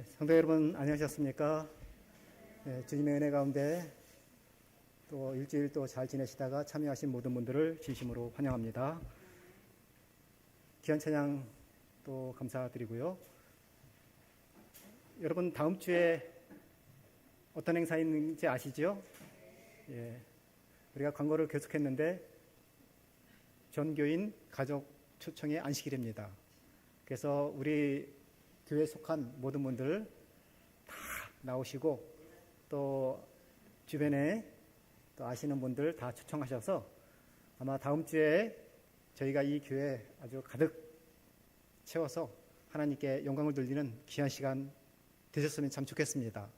성도 여러분 안녕하셨습니까? 주님의 은혜 가운데 또 일주일 또 잘 지내시다가 참여하신 모든 분들을 진심으로 환영합니다. 귀한 찬양 또 감사드리고요. 여러분 다음 주에 어떤 행사 있는지 아시죠? 우리가 광고를 계속했는데 전교인 가족 초청의 안식일입니다. 그래서 우리 교회에 속한 모든 분들 다 나오시고 또 주변에 또 아시는 분들 다 초청하셔서 아마 다음 주에 저희가 이 교회 아주 가득 채워서 하나님께 영광을 돌리는 귀한 시간 되셨으면 참 좋겠습니다.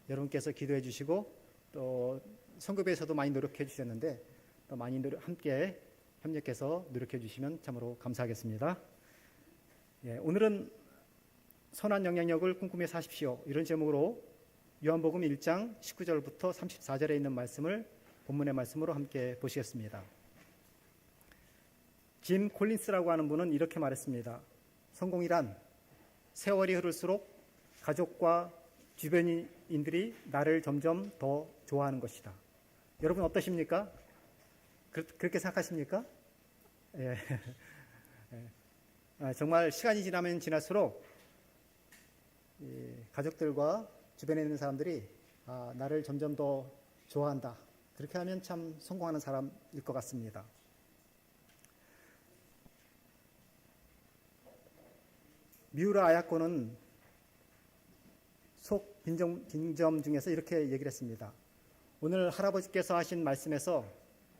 여러분께서 기도해 주시고 또 선교회에서도 많이 노력해 주셨는데 또 많이 함께 협력해서 노력해 주시면 참으로 감사하겠습니다. 오늘은 선한 영향력을 꿈꾸며 사십시오. 이런 제목으로 요한복음 1장 19절부터 34절에 있는 말씀을 본문의 말씀으로 함께 보시겠습니다. 짐 콜린스라고 하는 분은 이렇게 말했습니다. 성공이란 세월이 흐를수록 가족과 주변인들이 나를 점점 더 좋아하는 것이다. 여러분 어떠십니까? 그렇게 생각하십니까? 예. 정말 시간이 지나면 지날수록 가족들과 주변에 있는 사람들이 나를 점점 더 좋아한다. 그렇게 하면 참 성공하는 사람일 것 같습니다. 미우라 아야코는 속 빈점 중에서 이렇게 얘기를 했습니다. 오늘 할아버지께서 하신 말씀에서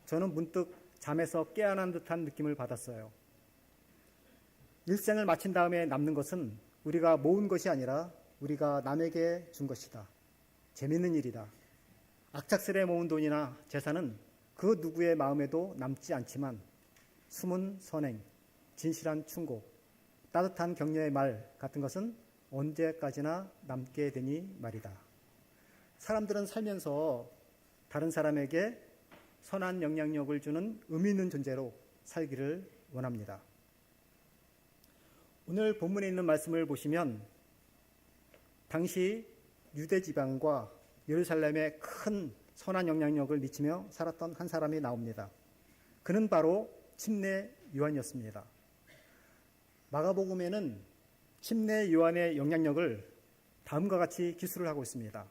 저는 문득 잠에서 깨어난 듯한 느낌을 받았어요. 일생을 마친 다음에 남는 것은 우리가 모은 것이 아니라 우리가 남에게 준 것이다. 재밌는 일이다. 악착스레 모은 돈이나 재산은 그 누구의 마음에도 남지 않지만 숨은 선행, 진실한 충고, 따뜻한 격려의 말 같은 것은 언제까지나 남게 되니 말이다. 사람들은 살면서 다른 사람에게 선한 영향력을 주는 의미 있는 존재로 살기를 원합니다. 오늘 본문에 있는 말씀을 보시면 당시 유대 지방과 예루살렘에 큰 선한 영향력을 미치며 살았던 한 사람이 나옵니다. 그는 바로 침례 요한이었습니다. 마가복음에는 침례 요한의 영향력을 다음과 같이 기술을 하고 있습니다.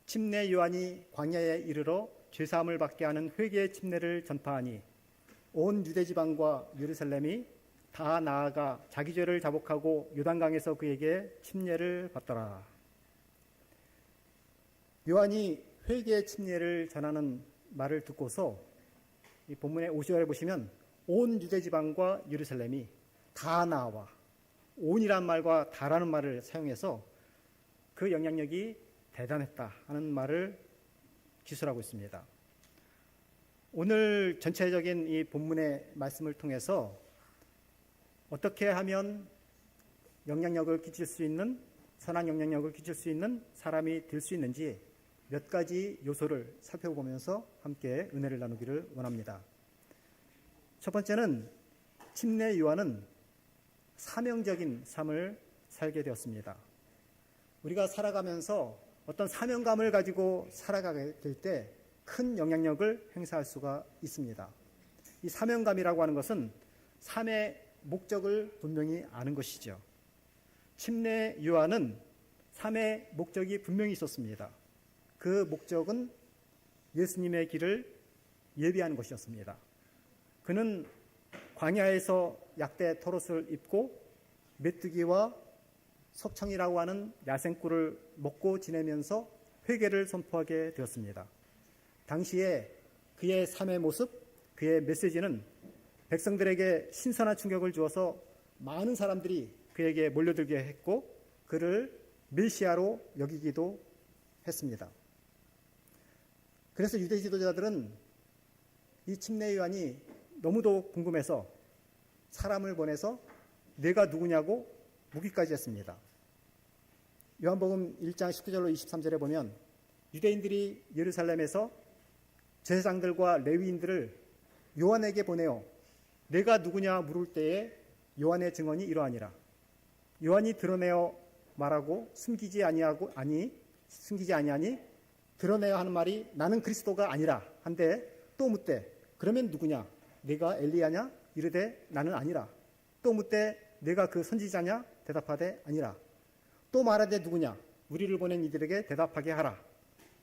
침례 요한이 광야에 이르러 죄사함을 받게 하는 회개의 침례를 전파하니 온 유대 지방과 예루살렘이 다 나아가 자기 죄를 자복하고 요단강에서 그에게 침례를 받더라. 요한이 회개의 침례를 전하는 말을 듣고서 이 본문의 50절에 보시면 온 유대 지방과 예루살렘이 다 나와, 온이란 말과 다라는 말을 사용해서 그 영향력이 대단했다 하는 말을 기술하고 있습니다. 오늘 전체적인 이 본문의 말씀을 통해서 어떻게 하면 영향력을 끼칠 수 있는, 선한 영향력을 끼칠 수 있는 사람이 될 수 있는지 몇 가지 요소를 살펴보면서 함께 은혜를 나누기를 원합니다. 첫 번째는 침례 요한은 사명적인 삶을 살게 되었습니다. 우리가 살아가면서 어떤 사명감을 가지고 살아가게 될 때 큰 영향력을 행사할 수가 있습니다. 이 사명감이라고 하는 것은 삶의 목적을 분명히 아는 것이죠. 침례 요한은 삶의 목적이 분명히 있었습니다. 그 목적은 예수님의 길을 예비하는 것이었습니다. 그는 광야에서 약대 털옷을 입고 메뚜기와 석청이라고 하는 야생꿀을 먹고 지내면서 회개를 선포하게 되었습니다. 당시에 그의 삶의 모습, 그의 메시지는 백성들에게 신선한 충격을 주어서 많은 사람들이 그에게 몰려들게 했고 그를 메시아로 여기기도 했습니다. 그래서 유대 지도자들은 이 침례 요한이 너무도 궁금해서 사람을 보내서 내가 누구냐고 묻기까지 했습니다. 요한복음 1장 19절로 23절에 보면 유대인들이 예루살렘에서 제사장들과 레위인들을 요한에게 보내어 내가 누구냐 물을 때에 요한의 증언이 이러하니라. 요한이 드러내어 말하고 숨기지 아니하니 드러내야 하는 말이 나는 그리스도가 아니라 한데 또 묻되 그러면 누구냐? 네가 엘리야냐? 이르되 나는 아니라. 또 묻되 네가 그 선지자냐? 대답하되 아니라. 또 말하되 누구냐? 우리를 보낸 이들에게 대답하게 하라.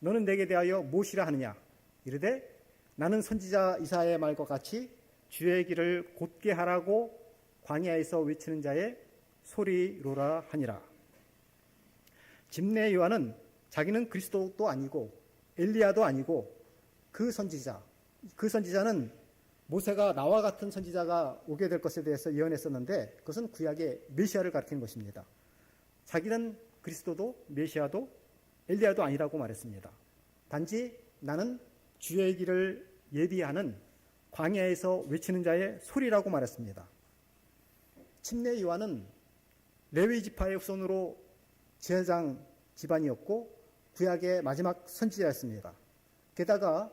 너는 내게 대하여 무엇이라 하느냐? 이르되 나는 선지자 이사야의 말과 같이 주의 길을 곧게 하라고 광야에서 외치는 자의 소리로라 하니라. 집내 요한은 자기는 그리스도도 아니고 엘리야도 아니고 그 선지자는 모세가 나와 같은 선지자가 오게 될 것에 대해서 예언했었는데 그것은 구약의 메시아를 가리키는 것입니다. 자기는 그리스도도 메시아도 엘리야도 아니라고 말했습니다. 단지 나는 주의 길을 예비하는 광야에서 외치는 자의 소리라고 말했습니다. 침례 요한은 레위 지파의 후손으로 제사장 집안이었고 구약의 마지막 선지자였습니다. 게다가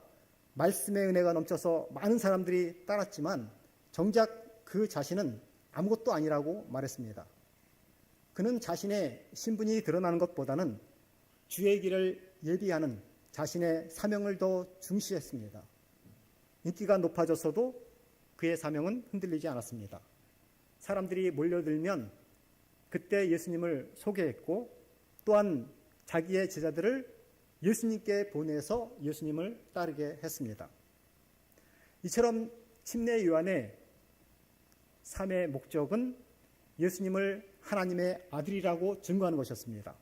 말씀의 은혜가 넘쳐서 많은 사람들이 따랐지만 정작 그 자신은 아무것도 아니라고 말했습니다. 그는 자신의 신분이 드러나는 것보다는 주의 길을 예비하는 자신의 사명을 더 중시했습니다. 인기가 높아졌어도 그의 사명은 흔들리지 않았습니다. 사람들이 몰려들면 그때 예수님을 소개했고 또한 자기의 제자들을 예수님께 보내서 예수님을 따르게 했습니다. 이처럼 침례 요한의 삶의 목적은 예수님을 하나님의 아들이라고 증거하는 것이었습니다.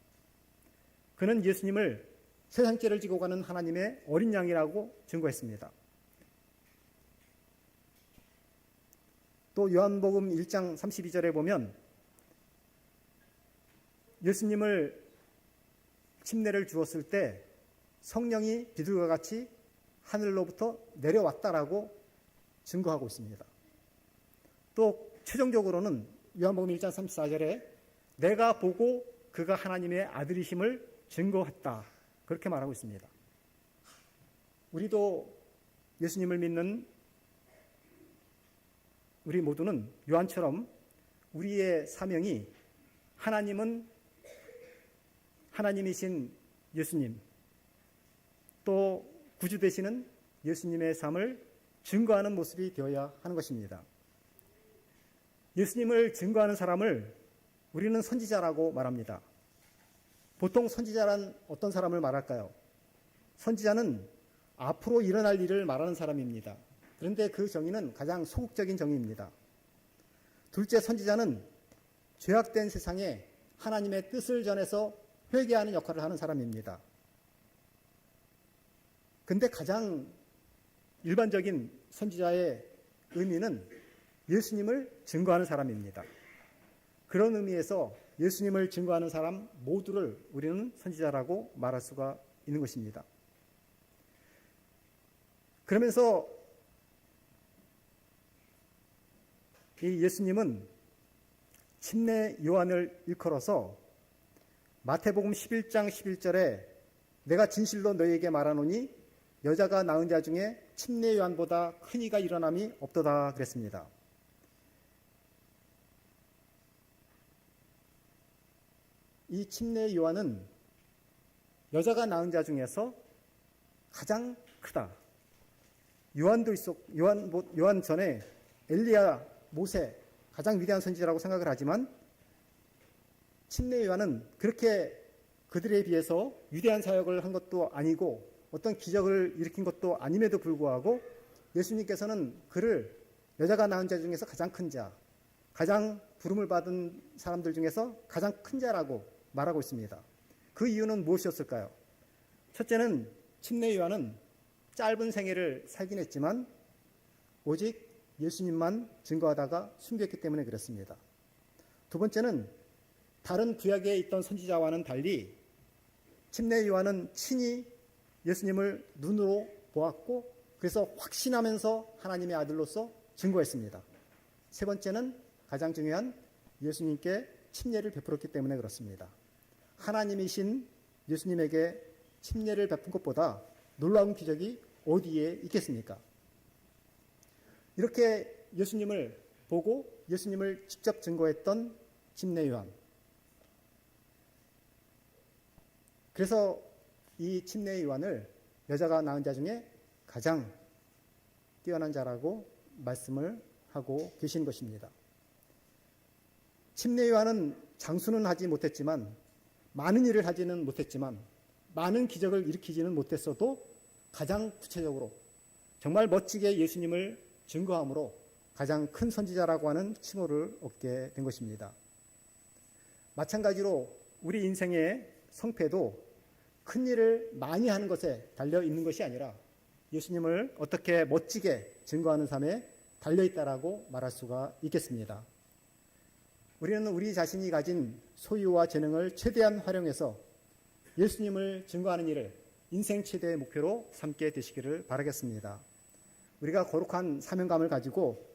그는 예수님을 세상 죄를 지고 가는 하나님의 어린 양이라고 증거했습니다. 또 요한복음 1장 32절에 보면 예수님을 침례를 주었을 때 성령이 비둘기와 같이 하늘로부터 내려왔다라고 증거하고 있습니다. 또 최종적으로는 요한복음 1장 34절에 내가 보고 그가 하나님의 아들이심을 증거했다. 그렇게 말하고 있습니다. 우리도 예수님을 믿는 우리 모두는 요한처럼 우리의 사명이 하나님이신 예수님 또 구주 되시는 예수님의 삶을 증거하는 모습이 되어야 하는 것입니다. 예수님을 증거하는 사람을 우리는 선지자라고 말합니다. 보통 선지자란 어떤 사람을 말할까요? 선지자는 앞으로 일어날 일을 말하는 사람입니다. 그런데 그 정의는 가장 소극적인 정의입니다. 둘째, 선지자는 죄악된 세상에 하나님의 뜻을 전해서 회개하는 역할을 하는 사람입니다. 근데 가장 일반적인 선지자의 의미는 예수님을 증거하는 사람입니다. 그런 의미에서 예수님을 증거하는 사람 모두를 우리는 선지자라고 말할 수가 있는 것입니다. 그러면서 이 예수님은 침례 요한을 일컬어서 마태복음 11장 11절에 내가 진실로 너희에게 말하노니 여자가 낳은 자 중에 침례 요한보다 큰 이가 일어남이 없도다 그랬습니다. 이 침례 요한은 여자가 낳은 자 중에서 가장 크다. 요한 전에 엘리야, 모세 가장 위대한 선지자라고 생각을 하지만 침례 요한은 그렇게 그들에 비해서 위대한 사역을 한 것도 아니고 어떤 기적을 일으킨 것도 아님에도 불구하고 예수님께서는 그를 여자가 낳은 자 중에서 가장 큰 자, 가장 부름을 받은 사람들 중에서 가장 큰 자라고 말하고 있습니다. 그 이유는 무엇이었을까요? 첫째는 침례 요한은 짧은 생애를 살긴 했지만 오직 예수님만 증거하다가 숨겼기 때문에 그렇습니다. 두 번째는 다른 구약에 있던 선지자와는 달리 침례 요한은 친히 예수님을 눈으로 보았고 그래서 확신하면서 하나님의 아들로서 증거했습니다. 세 번째는 가장 중요한 예수님께 침례를 베풀었기 때문에 그렇습니다. 하나님이신 예수님에게 침례를 베푼 것보다 놀라운 기적이 어디에 있겠습니까? 이렇게 예수님을 보고 예수님을 직접 증거했던 침례 요한. 그래서 이 침례 요한을 여자가 낳은 자 중에 가장 뛰어난 자라고 말씀을 하고 계신 것입니다. 침례 요한은 장수는 하지 못했지만, 많은 일을 하지는 못했지만, 많은 기적을 일으키지는 못했어도 가장 구체적으로 정말 멋지게 예수님을 증거함으로 가장 큰 선지자라고 하는 칭호를 얻게 된 것입니다. 마찬가지로 우리 인생의 성패도 큰 일을 많이 하는 것에 달려 있는 것이 아니라 예수님을 어떻게 멋지게 증거하는 삶에 달려 있다라고 말할 수가 있겠습니다. 우리는 우리 자신이 가진 소유와 재능을 최대한 활용해서 예수님을 증거하는 일을 인생 최대의 목표로 삼게 되시기를 바라겠습니다. 우리가 거룩한 사명감을 가지고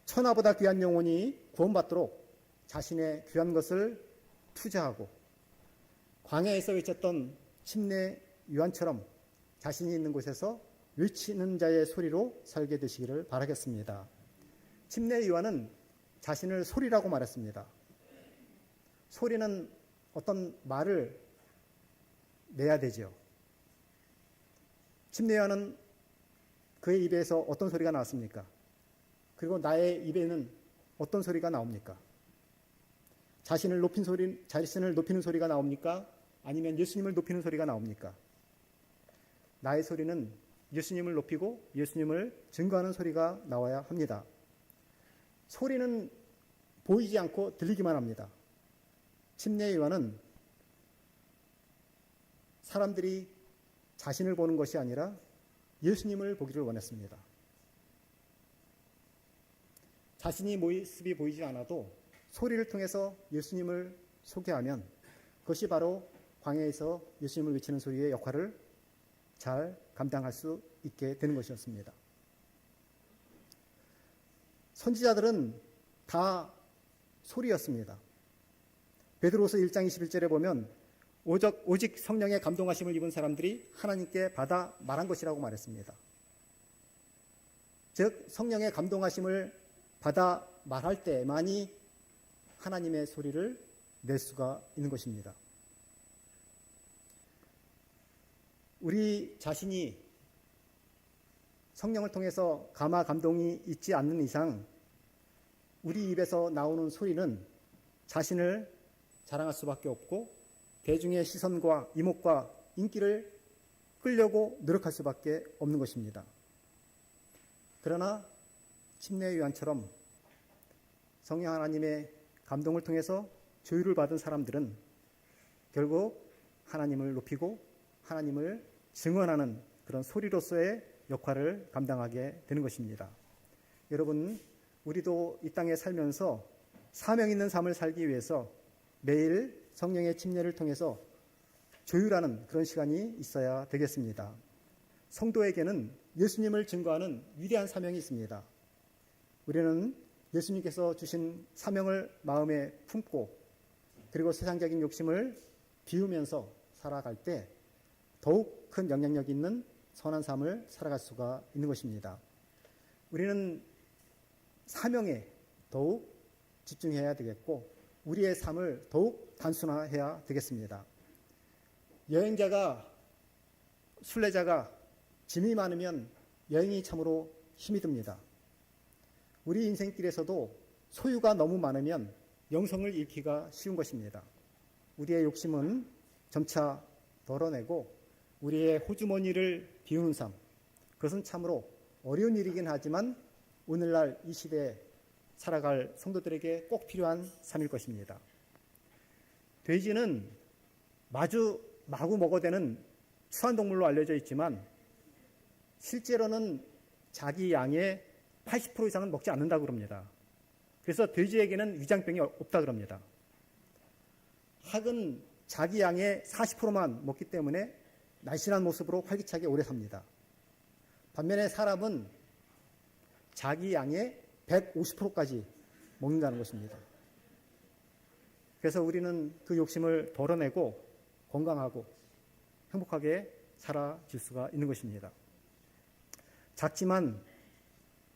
천하보다 귀한 영혼이 구원받도록 자신의 귀한 것을 투자하고, 광야에서 외쳤던 침례 요한처럼 자신이 있는 곳에서 외치는 자의 소리로 살게 되시기를 바라겠습니다. 침례 요한은 자신을 소리라고 말했습니다. 소리는 어떤 말을 내야 되죠. 침례 요한은 그의 입에서 어떤 소리가 나왔습니까? 그리고 나의 입에는 어떤 소리가 나옵니까? 자신을 높이는 소리가 나옵니까? 아니면 예수님을 높이는 소리가 나옵니까? 나의 소리는 예수님을 높이고 예수님을 증거하는 소리가 나와야 합니다. 소리는 보이지 않고 들리기만 합니다. 침례 요한은 사람들이 자신을 보는 것이 아니라 예수님을 보기를 원했습니다. 자신이 모습이 보이지 않아도 소리를 통해서 예수님을 소개하면 그것이 바로 광야에서 예수님을 외치는 소리의 역할을 잘 감당할 수 있게 되는 것이었습니다. 선지자들은 다 소리였습니다. 베드로서 1장 21절에 보면 오직 성령의 감동하심을 입은 사람들이 하나님께 받아 말한 것이라고 말했습니다. 즉 성령의 감동하심을 받아 말할 때만이 하나님의 소리를 낼 수가 있는 것입니다. 우리 자신이 성령을 통해서 감화 감동이 있지 않는 이상 우리 입에서 나오는 소리는 자신을 자랑할 수밖에 없고 대중의 시선과 이목과 인기를 끌려고 노력할 수밖에 없는 것입니다. 그러나 침례 요한처럼 성령 하나님의 감동을 통해서 조율을 받은 사람들은 결국 하나님을 높이고 하나님을 증언하는 그런 소리로서의 역할을 감당하게 되는 것입니다. 여러분, 우리도 이 땅에 살면서 사명 있는 삶을 살기 위해서 매일 성령의 침례를 통해서 조율하는 그런 시간이 있어야 되겠습니다. 성도에게는 예수님을 증거하는 위대한 사명이 있습니다. 우리는 예수님께서 주신 사명을 마음에 품고 그리고 세상적인 욕심을 비우면서 살아갈 때 더욱 큰 영향력 있는 선한 삶을 살아갈 수가 있는 것입니다. 우리는 사명에 더욱 집중해야 되겠고 우리의 삶을 더욱 단순화해야 되겠습니다. 여행자가, 순례자가 짐이 많으면 여행이 참으로 힘이 듭니다. 우리 인생길에서도 소유가 너무 많으면 영성을 잃기가 쉬운 것입니다. 우리의 욕심은 점차 덜어내고 우리의 호주머니를 비우는 삶, 그것은 참으로 어려운 일이긴 하지만 오늘날 이 시대에 살아갈 성도들에게 꼭 필요한 삶일 것입니다. 돼지는 마구 먹어대는 수환동물로 알려져 있지만 실제로는 자기 양의 80% 이상은 먹지 않는다고 그럽니다. 그래서 돼지에게는 위장병이 없다 그럽니다. 학은 자기 양의 40%만 먹기 때문에 날씬한 모습으로 활기차게 오래 삽니다. 반면에 사람은 자기 양의 150%까지 먹는다는 것입니다. 그래서 우리는 그 욕심을 덜어내고 건강하고 행복하게 살아질 수가 있는 것입니다. 작지만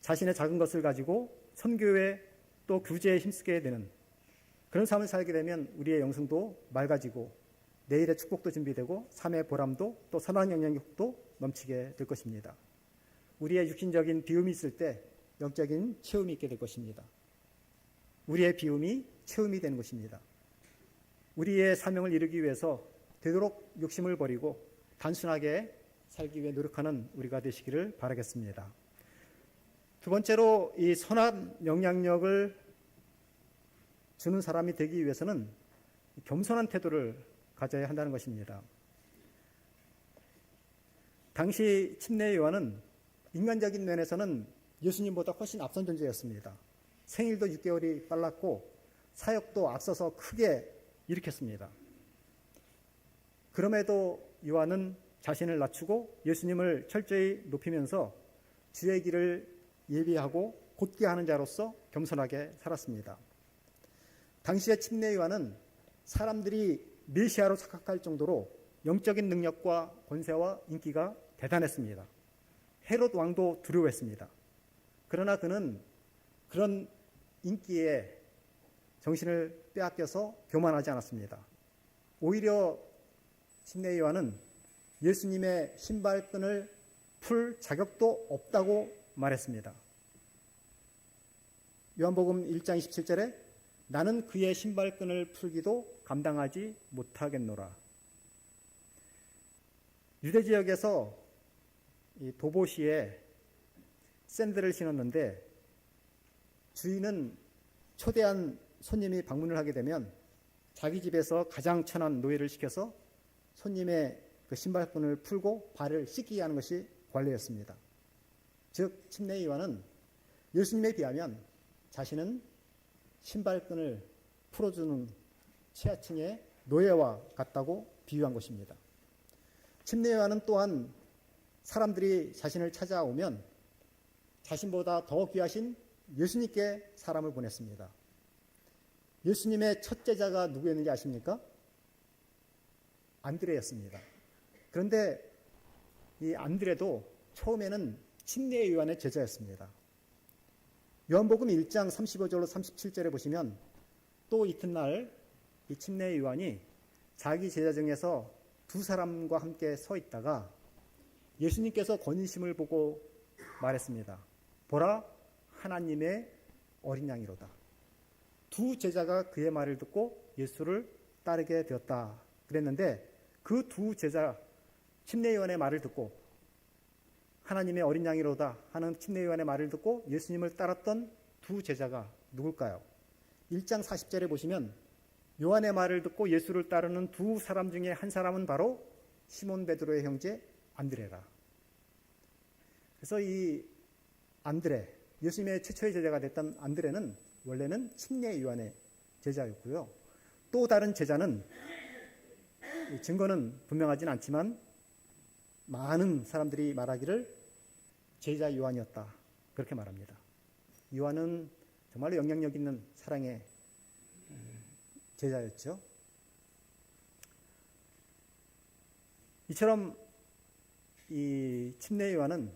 자신의 작은 것을 가지고 선교에 또 구제에 힘쓰게 되는 그런 삶을 살게 되면 우리의 영성도 맑아지고 내일의 축복도 준비되고 삶의 보람도 또 선한 영향력도 넘치게 될 것입니다. 우리의 육신적인 비움이 있을 때 영적인 체험이 있게 될 것입니다. 우리의 비움이 체험이 되는 것입니다. 우리의 사명을 이루기 위해서 되도록 욕심을 버리고 단순하게 살기 위해 노력하는 우리가 되시기를 바라겠습니다. 두 번째로 이 선한 영향력을 주는 사람이 되기 위해서는 겸손한 태도를 가져야 한다는 것입니다. 당시 침례 요한은 인간적인 면에서는 예수님보다 훨씬 앞선 존재였습니다. 생일도 6개월이 빨랐고 사역도 앞서서 크게 일으켰습니다. 그럼에도 요한은 자신을 낮추고 예수님을 철저히 높이면서 주의 길을 예비하고 곧게 하는 자로서 겸손하게 살았습니다. 당시의 침례 요한은 사람들이 메시아로 착각할 정도로 영적인 능력과 권세와 인기가 대단했습니다. 헤롯 왕도 두려워했습니다. 그러나 그는 그런 인기에 정신을 빼앗겨서 교만하지 않았습니다. 오히려 침례 요한은 예수님의 신발끈을 풀 자격도 없다고 말했습니다. 요한복음 1장 27절에 나는 그의 신발끈을 풀기도 감당하지 못하겠노라. 유대 지역에서 이 도보시에 샌들을 신었는데 주인은 초대한 손님이 방문을 하게 되면 자기 집에서 가장 천한 노예를 시켜서 손님의 그 신발끈을 풀고 발을 씻기게 하는 것이 관례였습니다. 즉 침례 요한은 예수님에 비하면 자신은 신발끈을 풀어주는 최하층의 노예와 같다고 비유한 것입니다. 침례 요한은 또한 사람들이 자신을 찾아오면 자신보다 더 귀하신 예수님께 사람을 보냈습니다. 예수님의 첫 제자가 누구였는지 아십니까? 안드레였습니다. 그런데 이 안드레도 처음에는 침례 요한의 제자였습니다. 요한복음 1장 35절로 37절에 보시면 또 이튿날 이 침례 요한이 자기 제자 중에서 두 사람과 함께 서 있다가 예수님께서 건의심을 보고 말했습니다. 보라, 하나님의 어린 양이로다. 두 제자가 그의 말을 듣고 예수를 따르게 되었다. 그랬는데 그 두 제자 침례 요한의 말을 듣고 하나님의 어린 양이로다 하는 침례 요한의 말을 듣고 예수님을 따랐던 두 제자가 누굴까요? 1장 40절에 보시면 요한의 말을 듣고 예수를 따르는 두 사람 중에 한 사람은 바로 시몬 베드로의 형제 안드레라. 그래서 이 안드레, 예수님의 최초의 제자가 됐던 안드레는 원래는 침례 요한의 제자였고요. 또 다른 제자는 증거는 분명하진 않지만 많은 사람들이 말하기를 제자 요한이었다. 그렇게 말합니다. 요한은 정말로 영향력 있는 사랑의 제자였죠. 이처럼 이 침례 요한은